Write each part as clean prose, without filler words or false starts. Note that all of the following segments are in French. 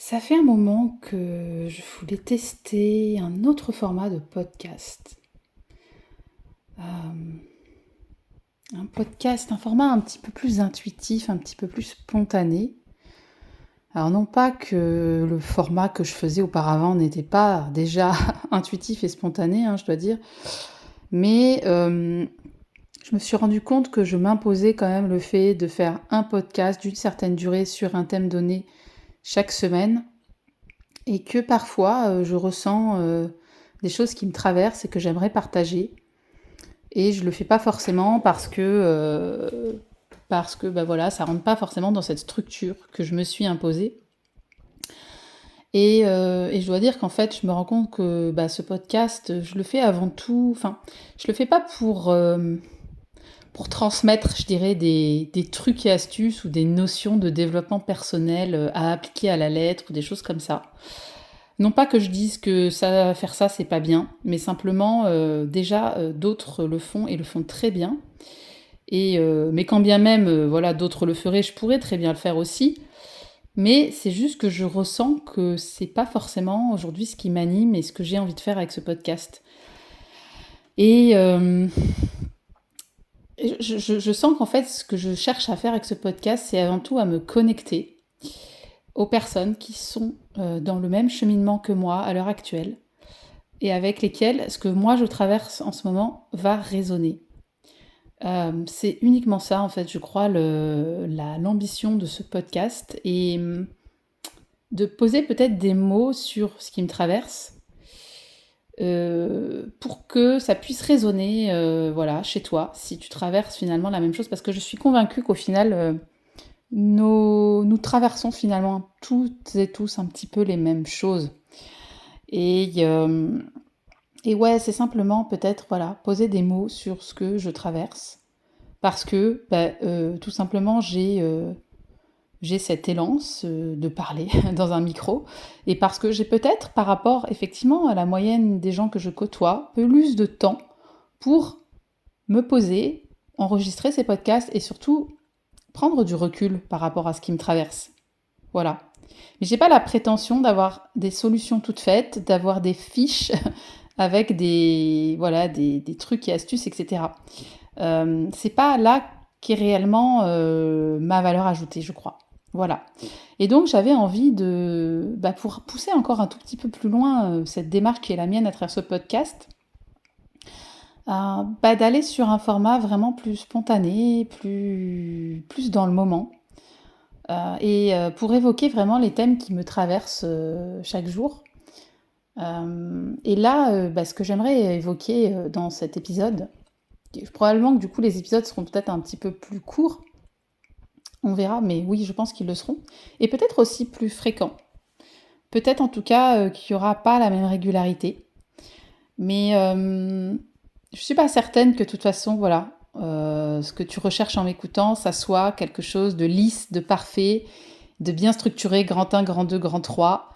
Ça fait un moment que je voulais tester un autre format de podcast. Un podcast, un format un petit peu plus intuitif, un petit peu plus spontané. Alors non pas que le format que je faisais auparavant n'était pas déjà intuitif et spontané, je dois dire, mais je me suis rendu compte que je m'imposais quand même le fait de faire un podcast d'une certaine durée sur un thème donné chaque semaine. Et que parfois, je ressens, des choses qui me traversent et que j'aimerais partager. Et je le fais pas forcément parce que, bah, voilà, ça rentre pas forcément dans cette structure que je me suis imposée. Et je dois dire qu'en fait, je me rends compte que, bah, ce podcast, je le fais avant tout je le fais pas pour transmettre, je dirais, des trucs et astuces ou des notions de développement personnel, à appliquer à la lettre ou des choses comme ça. Non pas que je dise que ça, faire ça, c'est pas bien, mais simplement, déjà, d'autres le font et le font très bien. Mais quand bien même, voilà, d'autres le feraient, je pourrais très bien le faire aussi. Mais c'est juste que je ressens que c'est pas forcément aujourd'hui ce qui m'anime et ce que j'ai envie de faire avec ce podcast. Et je sens qu'en fait, ce que je cherche à faire avec ce podcast, c'est avant tout à me connecter aux personnes qui sont dans le même cheminement que moi à l'heure actuelle et avec lesquelles ce que moi je traverse en ce moment va résonner. C'est uniquement ça, en fait, je crois, l'ambition de ce podcast et de poser peut-être des mots sur ce qui me traverse pour que ça puisse résonner voilà, chez toi, si tu traverses finalement la même chose, parce que je suis convaincue qu'au final, nous traversons finalement toutes et tous un petit peu les mêmes choses. Et, euh, et ouais, c'est simplement peut-être voilà, poser des mots sur ce que je traverse. Parce que tout simplement, j'ai cette élance de parler dans un micro. Et parce que j'ai peut-être, par rapport effectivement à la moyenne des gens que je côtoie, plus de temps pour me poser, enregistrer ces podcasts et surtout prendre du recul par rapport à ce qui me traverse. Voilà. Mais j'ai pas la prétention d'avoir des solutions toutes faites, d'avoir des fiches avec des trucs et astuces, etc. C'est pas là qu'est réellement ma valeur ajoutée, je crois. Voilà. Et donc j'avais envie pour pousser encore un tout petit peu plus loin cette démarche qui est la mienne à travers ce podcast, d'aller sur un format vraiment plus spontané, plus dans le moment, pour évoquer vraiment les thèmes qui me traversent chaque jour. Et là, ce que j'aimerais évoquer dans cet épisode, probablement que du coup les épisodes seront peut-être un petit peu plus courts, on verra, mais oui, je pense qu'ils le seront. Et peut-être aussi plus fréquents. Peut-être en tout cas qu'il n'y aura pas la même régularité. Mais je suis pas certaine que de toute façon, voilà, ce que tu recherches en m'écoutant, ça soit quelque chose de lisse, de parfait, de bien structuré, grand 1, grand 2, grand 3.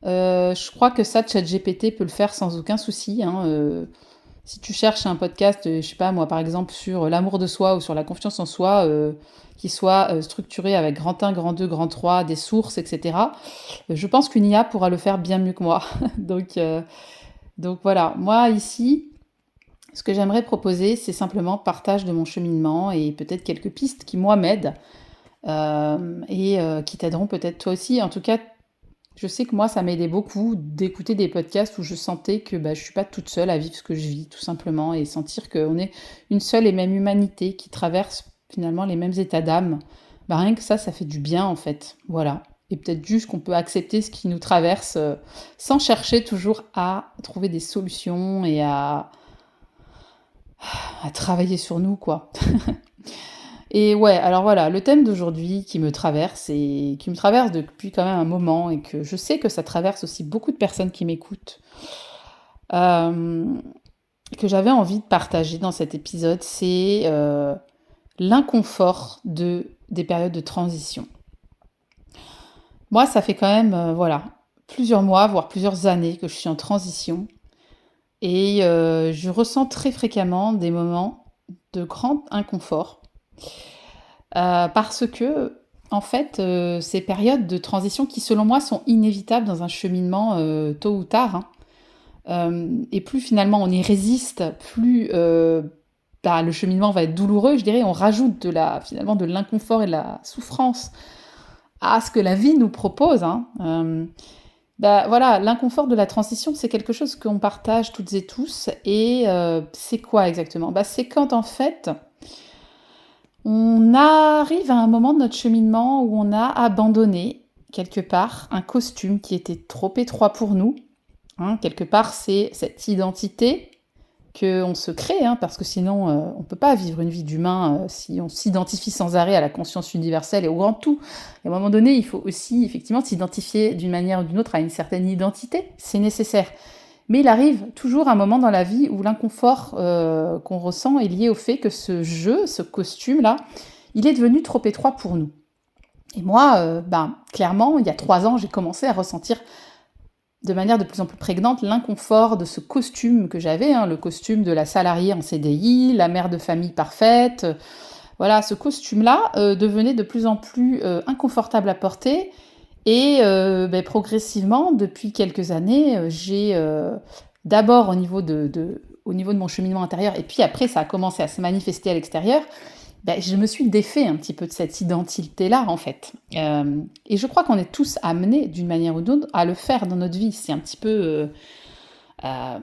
Je crois que ça, ChatGPT peut le faire sans aucun souci. Si tu cherches un podcast, je sais pas moi, par exemple, sur l'amour de soi ou sur la confiance en soi, qui soit structuré avec grand 1, grand 2, grand 3, des sources, etc., je pense qu'une IA pourra le faire bien mieux que moi. Donc voilà, moi ici, ce que j'aimerais proposer, c'est simplement partage de mon cheminement et peut-être quelques pistes qui, moi, m'aident qui t'aideront peut-être toi aussi. En tout cas, je sais que moi, ça m'aidait beaucoup d'écouter des podcasts où je sentais que je suis pas toute seule à vivre ce que je vis, tout simplement, et sentir qu'on est une seule et même humanité qui traverse finalement les mêmes états d'âme. Rien que ça fait du bien en fait. Voilà. Et peut-être juste qu'on peut accepter ce qui nous traverse sans chercher toujours à trouver des solutions et à travailler sur nous, quoi. Et ouais, alors voilà, le thème d'aujourd'hui qui me traverse et qui me traverse depuis quand même un moment et que je sais que ça traverse aussi beaucoup de personnes qui m'écoutent, euh, que j'avais envie de partager dans cet épisode, c'est l'inconfort des périodes de transition. Moi, ça fait quand même, voilà, plusieurs mois, voire plusieurs années que je suis en transition et je ressens très fréquemment des moments de grand inconfort parce que en fait, ces périodes de transition qui, selon moi, sont inévitables dans un cheminement, tôt ou tard, hein. Et plus finalement on y résiste, plus, bah, le cheminement va être douloureux, je dirais. On rajoute finalement de l'inconfort et de la souffrance à ce que la vie nous propose, hein. Bah, voilà, l'inconfort de la transition, c'est quelque chose qu'on partage toutes et tous et c'est quoi exactement? Bah, c'est quand en fait, on arrive à un moment de notre cheminement où on a abandonné, quelque part, un costume qui était trop étroit pour nous, hein. Quelque part, c'est cette identité qu'on se crée, hein, parce que sinon, on ne peut pas vivre une vie d'humain si on s'identifie sans arrêt à la conscience universelle et au grand tout. Et à un moment donné, il faut aussi effectivement s'identifier d'une manière ou d'une autre à une certaine identité, c'est nécessaire. Mais il arrive toujours un moment dans la vie où l'inconfort qu'on ressent est lié au fait que ce jeu, ce costume-là, il est devenu trop étroit pour nous. Et moi, ben, clairement, il y a 3 ans, j'ai commencé à ressentir de manière de plus en plus prégnante l'inconfort de ce costume que j'avais, hein, le costume de la salariée en CDI, la mère de famille parfaite. Voilà, ce costume-là devenait de plus en plus inconfortable à porter. Et ben, progressivement, depuis quelques années, j'ai d'abord au niveau de mon cheminement intérieur, et puis après ça a commencé à se manifester à l'extérieur, ben, je me suis défait un petit peu de cette identité-là, en fait. Et je crois qu'on est tous amenés, d'une manière ou d'une autre, à le faire dans notre vie. C'est un petit peu... Enfin,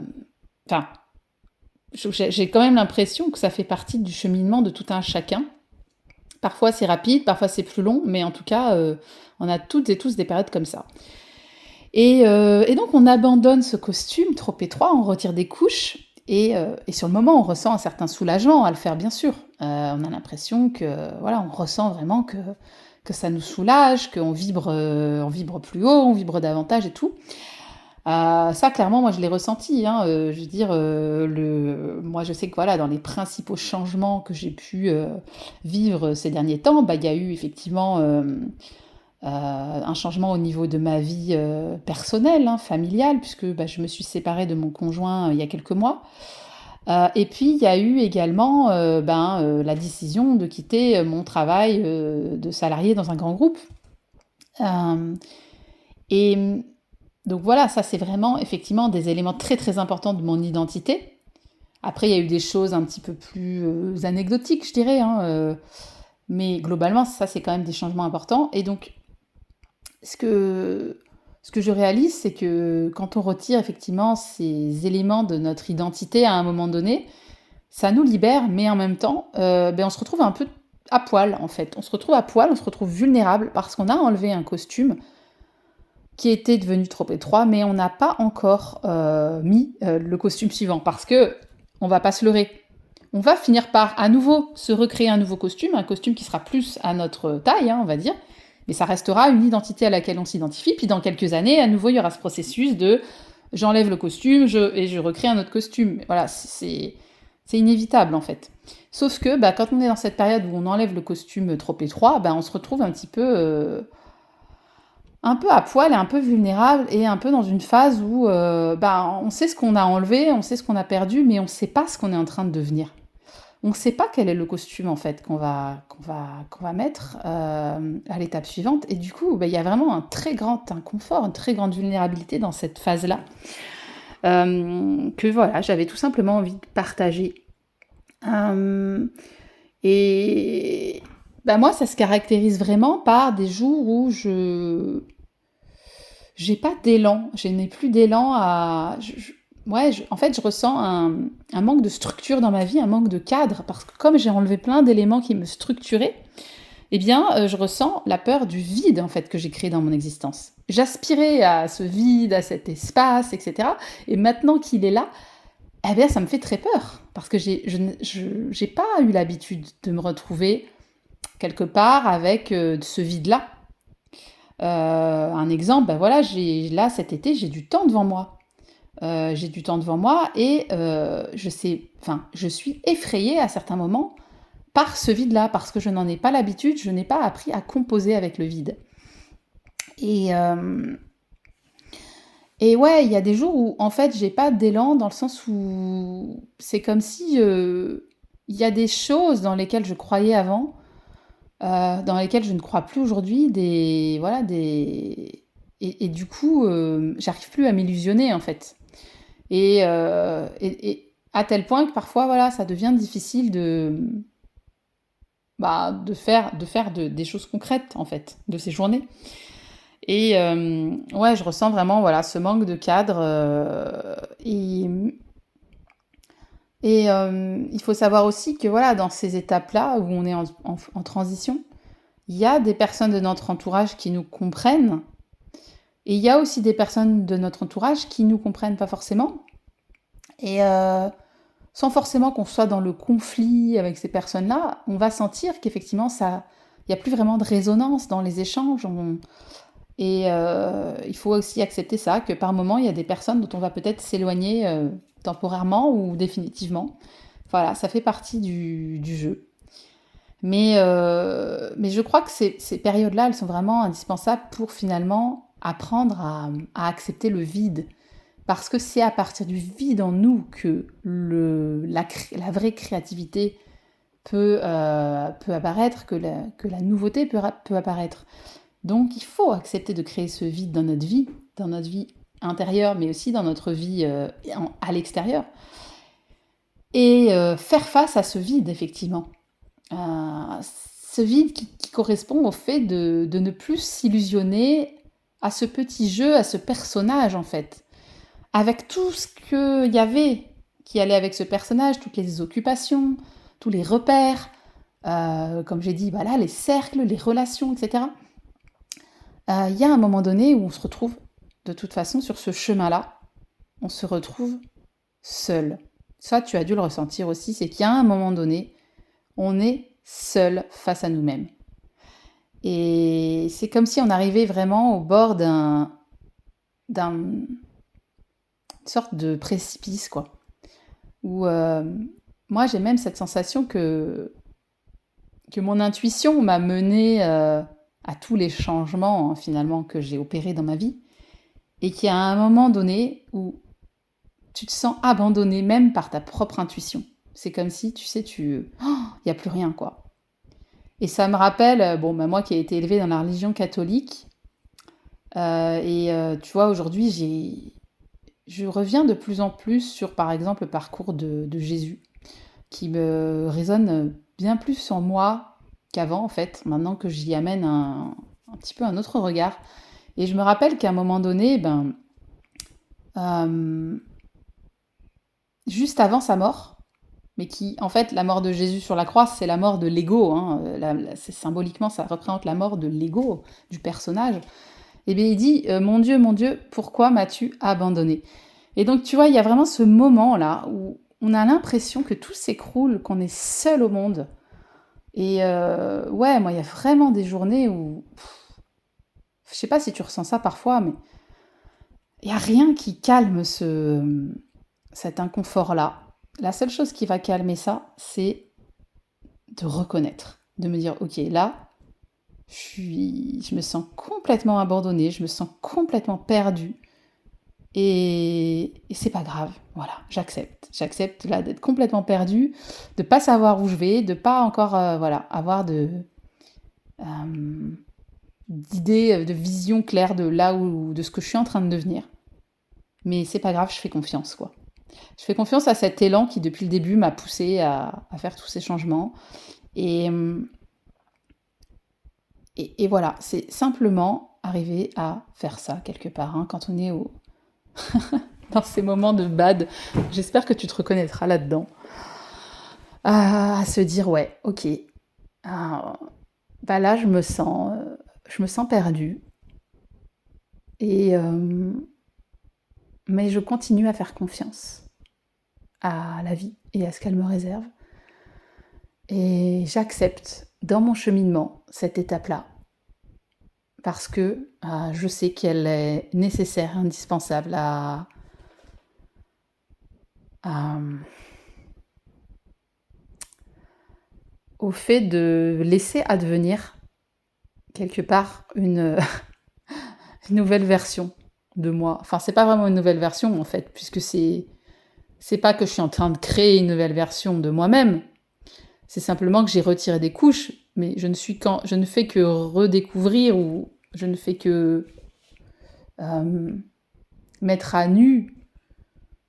j'ai quand même l'impression que ça fait partie du cheminement de tout un chacun. Parfois c'est rapide, parfois c'est plus long, mais en tout cas, on a toutes et tous des périodes comme ça. Et donc on abandonne ce costume trop étroit, on retire des couches, et sur le moment on ressent un certain soulagement à le faire, bien sûr. On a l'impression que, voilà, on ressent vraiment que ça nous soulage, qu'on vibre, on vibre plus haut, on vibre davantage et tout. Ça, clairement, moi, je l'ai ressenti, hein, je veux dire, moi, je sais que, voilà, dans les principaux changements que j'ai pu vivre ces derniers temps, bah, il y a eu effectivement un changement au niveau de ma vie personnelle, hein, familiale, puisque bah, je me suis séparée de mon conjoint il y a quelques mois. Et puis, il y a eu également la décision de quitter mon travail de salarié dans un grand groupe. Euh, et donc voilà, ça c'est vraiment effectivement des éléments très très importants de mon identité. Après, il y a eu des choses un petit peu plus anecdotiques, je dirais, hein, mais globalement, ça c'est quand même des changements importants. Et donc, ce que, ce que je réalise, c'est que quand on retire effectivement ces éléments de notre identité à un moment donné, ça nous libère, mais en même temps, on se retrouve un peu à poil en fait. On se retrouve à poil, on se retrouve vulnérable parce qu'on a enlevé un costume qui était devenu trop étroit, mais on n'a pas encore mis le costume suivant, parce que on va pas se leurrer. On va finir par à nouveau se recréer un nouveau costume, un costume qui sera plus à notre taille, hein, on va dire, mais ça restera une identité à laquelle on s'identifie, puis dans quelques années, à nouveau, il y aura ce processus de j'enlève le costume et je recrée un autre costume. Voilà, c'est inévitable en fait. Sauf que bah, quand on est dans cette période où on enlève le costume trop étroit, bah, on se retrouve un peu à poil et un peu vulnérable et un peu dans une phase où on sait ce qu'on a enlevé, on sait ce qu'on a perdu, mais on ne sait pas ce qu'on est en train de devenir. On ne sait pas quel est le costume en fait qu'on va mettre à l'étape suivante. Et du coup, il y a vraiment un très grand inconfort, une très grande vulnérabilité dans cette phase-là que voilà, j'avais tout simplement envie de partager. Et moi, ça se caractérise vraiment par des jours où j'ai pas d'élan, je n'ai plus d'élan à... en fait, je ressens un manque de structure dans ma vie, un manque de cadre, parce que comme j'ai enlevé plein d'éléments qui me structuraient, eh bien, je ressens la peur du vide, en fait, que j'ai créé dans mon existence. J'aspirais à ce vide, à cet espace, etc. Et maintenant qu'il est là, eh bien, ça me fait très peur, parce que j'ai pas eu l'habitude de me retrouver quelque part avec ce vide-là. Un exemple, voilà, là cet été, j'ai du temps devant moi. J'ai du temps devant moi et je suis effrayée à certains moments par ce vide-là, parce que je n'en ai pas l'habitude, je n'ai pas appris à composer avec le vide. Et ouais, il y a des jours où en fait j'ai pas d'élan, dans le sens où c'est comme si il y a des choses dans lesquelles je croyais avant dans lesquelles je ne crois plus aujourd'hui, et du coup, j'arrive plus à m'illusionner en fait. Et à tel point que parfois, voilà, ça devient difficile des choses concrètes en fait, de ces journées. Ouais, je ressens vraiment voilà, ce manque de cadre. Il faut savoir aussi que voilà, dans ces étapes-là où on est en transition, il y a des personnes de notre entourage qui nous comprennent, et il y a aussi des personnes de notre entourage qui nous comprennent pas forcément. Et sans forcément qu'on soit dans le conflit avec ces personnes-là, on va sentir qu'effectivement, il n'y a plus vraiment de résonance dans les échanges. Il faut aussi accepter ça, que par moment, il y a des personnes dont on va peut-être s'éloigner temporairement ou définitivement. Voilà, ça fait partie du jeu. Mais je crois que ces périodes-là, elles sont vraiment indispensables pour finalement apprendre à accepter le vide. Parce que c'est à partir du vide en nous que la vraie créativité peut apparaître, que la nouveauté peut apparaître. Donc il faut accepter de créer ce vide dans notre vie intérieure, mais aussi dans notre vie à l'extérieur. Et faire face à ce vide, effectivement. Ce vide qui correspond au fait de ne plus s'illusionner à ce petit jeu, à ce personnage, en fait. Avec tout ce qu'il y avait qui allait avec ce personnage, toutes les occupations, tous les repères, comme j'ai dit, voilà, les cercles, les relations, etc. Il y a un moment donné où on se retrouve, de toute façon, sur ce chemin-là, on se retrouve seul. Ça, tu as dû le ressentir aussi, c'est qu'il y a un moment donné, on est seul face à nous-mêmes. Et c'est comme si on arrivait vraiment au bord d'une sorte de précipice, quoi. Où moi, j'ai même cette sensation que mon intuition m'a menée à tous les changements, hein, finalement, que j'ai opérés dans ma vie. Et qu'il y a un moment donné où tu te sens abandonné même par ta propre intuition. C'est comme si, tu sais, il n'y a plus rien, quoi. Et ça me rappelle, moi qui ai été élevée dans la religion catholique, tu vois, aujourd'hui, je reviens de plus en plus sur, par exemple, le parcours de Jésus, qui me résonne bien plus en moi qu'avant, en fait, maintenant que j'y amène un petit peu un autre regard. Et je me rappelle qu'à un moment donné, juste avant sa mort, mais en fait, la mort de Jésus sur la croix, c'est la mort de l'ego, hein, symboliquement, ça représente la mort de l'ego, du personnage. Et bien il dit, mon Dieu, pourquoi m'as-tu abandonné ?» Et donc, tu vois, il y a vraiment ce moment-là où on a l'impression que tout s'écroule, qu'on est seul au monde. Et ouais, moi, il y a vraiment des journées où... je sais pas si tu ressens ça parfois, mais il n'y a rien qui calme cet inconfort-là. La seule chose qui va calmer ça, c'est de reconnaître, de me dire, ok, là, je me sens complètement abandonnée, je me sens complètement perdue. Et c'est pas grave, voilà, j'accepte. J'accepte là d'être complètement perdue, de pas savoir où je vais, de pas encore avoir d'idées, de vision claire de de ce que je suis en train de devenir. Mais c'est pas grave, je fais confiance, quoi. Je fais confiance à cet élan qui, depuis le début, m'a poussée à faire tous ces changements. Et voilà, c'est simplement arriver à faire ça quelque part, hein, quand on est dans ces moments de bad. J'espère que tu te reconnaîtras là-dedans. À se dire, ouais, ok, là, je me sens perdue. Mais je continue à faire confiance à la vie et à ce qu'elle me réserve. Et j'accepte dans mon cheminement cette étape-là parce que je sais qu'elle est nécessaire, indispensable au fait de laisser advenir quelque part une nouvelle version de moi. Enfin, c'est pas vraiment une nouvelle version en fait, puisque c'est pas que je suis en train de créer une nouvelle version de moi-même. C'est simplement que j'ai retiré des couches, mais je ne fais que redécouvrir ou je ne fais que mettre à nu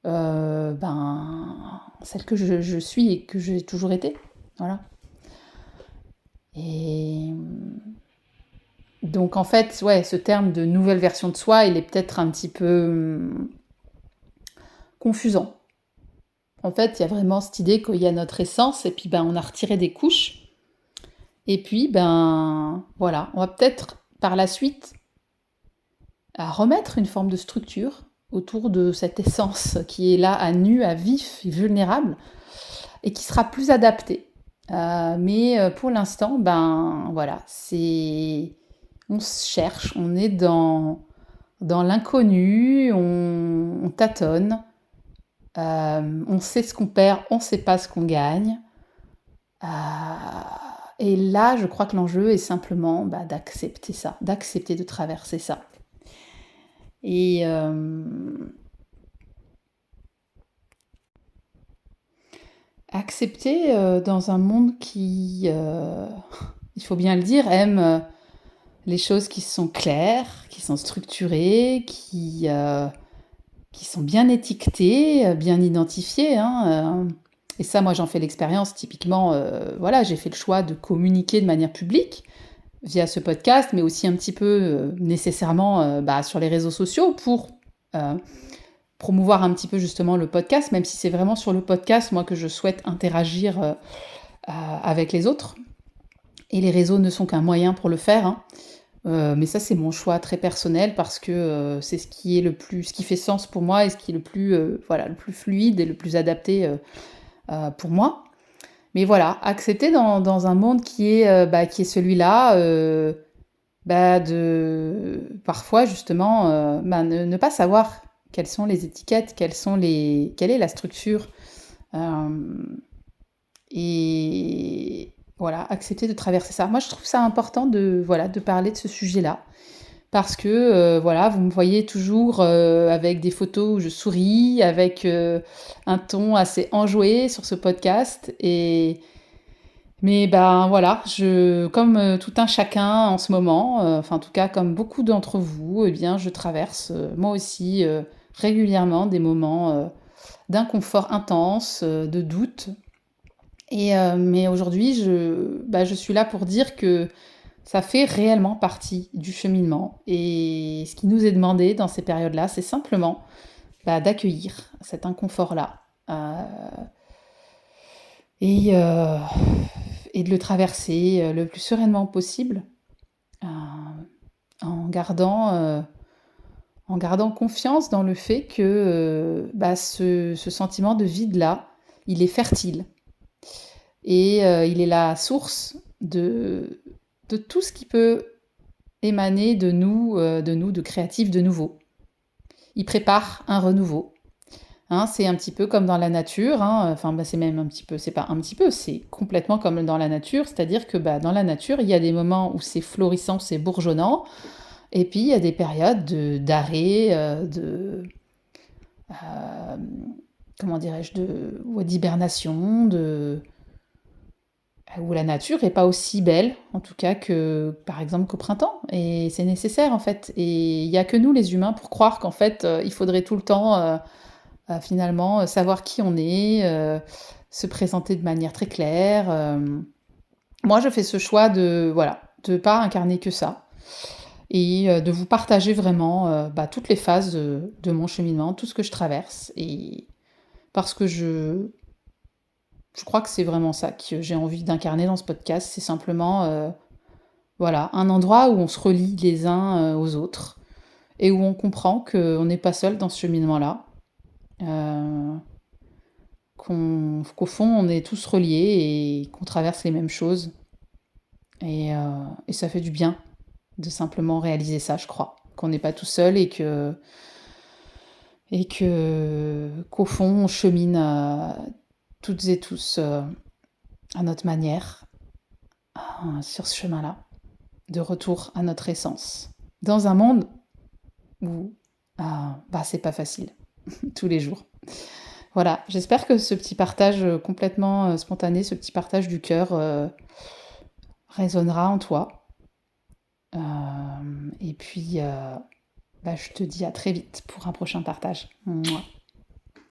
celle que je suis et que j'ai toujours été. Voilà. Et donc en fait, ouais, ce terme de nouvelle version de soi, il est peut-être un petit peu confusant. En fait, il y a vraiment cette idée qu'il y a notre essence et puis on a retiré des couches. Et puis, voilà, on va peut-être par la suite à remettre une forme de structure autour de cette essence qui est là à nu, à vif et vulnérable et qui sera plus adaptée. Mais pour l'instant, voilà, on se cherche, on est dans l'inconnu, on tâtonne, on sait ce qu'on perd, on ne sait pas ce qu'on gagne. Et là, je crois que l'enjeu est simplement d'accepter ça, d'accepter de traverser ça. Et accepter dans un monde qui, il faut bien le dire, aime les choses qui sont claires, qui sont structurées, qui sont bien étiquetées, bien identifiées. Et ça, moi, j'en fais l'expérience. Typiquement, voilà, j'ai fait le choix de communiquer de manière publique via ce podcast, mais aussi un petit peu nécessairement sur les réseaux sociaux pour promouvoir un petit peu justement le podcast, même si c'est vraiment sur le podcast, moi, que je souhaite interagir avec les autres. Et les réseaux ne sont qu'un moyen pour le faire. Mais ça, c'est mon choix très personnel parce que c'est ce qui fait sens pour moi et ce qui est le plus fluide et le plus adapté pour moi. Mais voilà, accepter dans un monde qui est celui-là, de parfois justement ne pas savoir quelles sont les étiquettes, quelle est la structure, et voilà, accepter de traverser ça. Moi, je trouve ça important de parler de ce sujet-là. Parce que voilà, vous me voyez toujours avec des photos où je souris, avec un ton assez enjoué sur ce podcast. Mais voilà, comme tout un chacun en ce moment, enfin en tout cas comme beaucoup d'entre vous, eh bien je traverse moi aussi régulièrement des moments d'inconfort intense, de doute. Mais aujourd'hui, je suis là pour dire que ça fait réellement partie du cheminement. Et ce qui nous est demandé dans ces périodes-là, c'est simplement d'accueillir cet inconfort-là et de le traverser le plus sereinement possible en gardant confiance dans le fait que ce sentiment de vide-là, il est fertile. Et il est la source de tout ce qui peut émaner de nous, de créatifs de nouveau. Il prépare un renouveau. C'est un petit peu comme dans la nature, c'est même un petit peu, c'est pas un petit peu, c'est complètement comme dans la nature, c'est-à-dire que dans la nature, il y a des moments où c'est florissant, c'est bourgeonnant, et puis il y a des périodes d'arrêt, comment dirais-je, d'hibernation, où la nature n'est pas aussi belle, en tout cas que, par exemple, qu'au printemps. Et c'est nécessaire, en fait. Et il n'y a que nous, les humains, pour croire qu'en fait, il faudrait tout le temps, finalement, savoir qui on est, se présenter de manière très claire. Moi, je fais ce choix de pas incarner que ça. Et de vous partager vraiment toutes les phases de mon cheminement, tout ce que je traverse. Et parce que je crois que c'est vraiment ça que j'ai envie d'incarner dans ce podcast. C'est simplement un endroit où on se relie les uns aux autres et où on comprend qu'on n'est pas seul dans ce cheminement-là. Qu'au fond, on est tous reliés et qu'on traverse les mêmes choses. Et ça fait du bien de simplement réaliser ça, je crois. Qu'on n'est pas tout seul et qu'au fond, on chemine toutes et tous à notre manière sur ce chemin-là, de retour à notre essence. Dans un monde où c'est pas facile, tous les jours. Voilà, j'espère que ce petit partage complètement spontané, ce petit partage du cœur résonnera en toi. Et puis, bah, je te dis à très vite pour un prochain partage. Mouah.